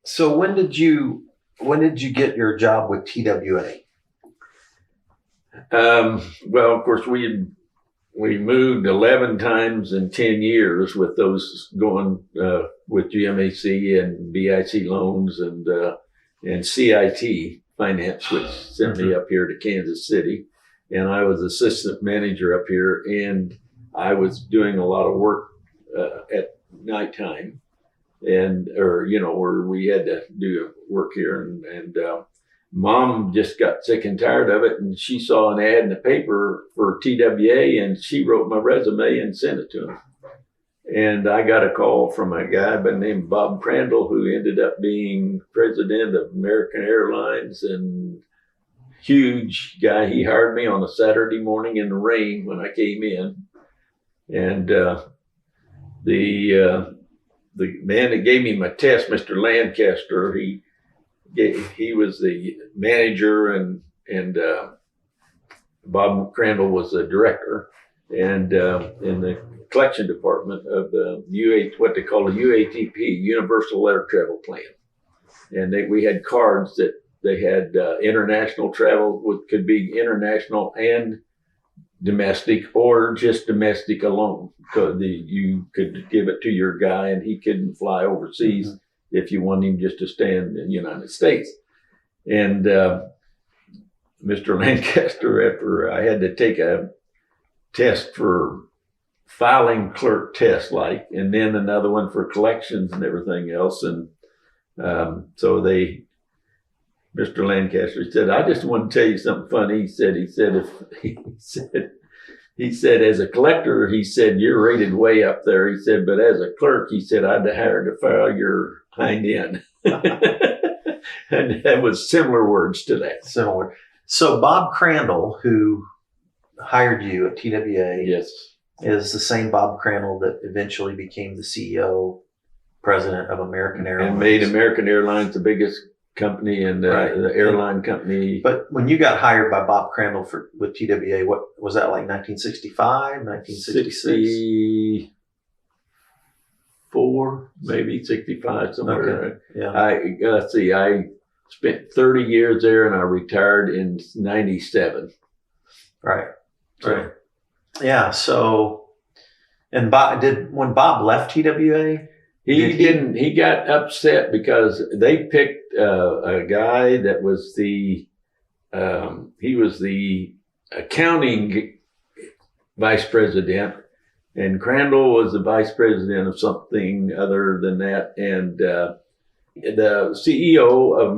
So when did you get your job with TWA? Well, of course, we moved 11 times in 10 years with those going with GMAC and BIC loans and CIT finance, which sent me up here to Kansas City. And I was assistant manager up here, and I was doing a lot of work at nighttime, where we had to do work here, and Mom just got sick and tired of it, and she saw an ad in the paper for TWA, and she wrote my resume and sent it to him. And I got a call from a guy by the name of Bob Crandall, who ended up being president of American Airlines, and huge guy. He hired me on a Saturday morning in the rain when I came in, and the man that gave me my test, Mr. Lancaster, he was the manager, and Bob Crandall was the director, and in the collection department of the what they call the UATP, Universal Air Travel Plan. And we had cards that they had international travel, could be international and domestic, or just domestic alone. So you could give it to your guy, and he couldn't fly overseas. Mm-hmm. If you want him just to stay in the United States. And Mr. Lancaster, after I had to take a test for filing clerk test, and then another one for collections and everything else. And so Mr. Lancaster said, I just want to tell you something funny. He said, as a collector, he said, you're rated way up there. He said, but as a clerk, he said, I'd have hired to file your hind end. And that was similar words to that. Similar. So Bob Crandall, who hired you at TWA, yes, is the same Bob Crandall that eventually became the CEO, president of American Airlines. And made American Airlines the biggest company and the airline company. But when you got hired by Bob Crandall with TWA, what was that, like 1965, 1966? 64, maybe 65, somewhere. Okay. Yeah. I spent 30 years there, and I retired in 97. Right. Right. Yeah. So, and when Bob left TWA, he didn't. He got upset because they picked a guy that was he was the accounting vice president, and Crandall was the vice president of something other than that. And the CEO of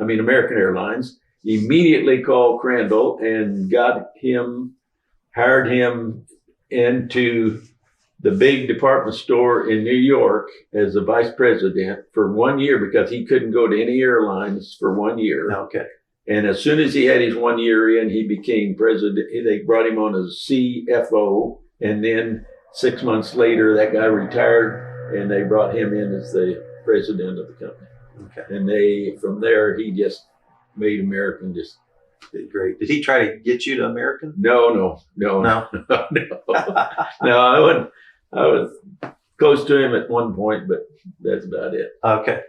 American Airlines, immediately called Crandall and hired him into the big department store in New York as the vice president for 1 year, because he couldn't go to any airlines for 1 year. Okay. And as soon as he had his 1 year in, he became president. They brought him on as CFO. And then 6 months later, that guy retired, and they brought him in as the president of the company. Okay. And from there, he just made American just did great. Did he try to get you to American? No. No, I was close to him at one point, but that's about it. Okay.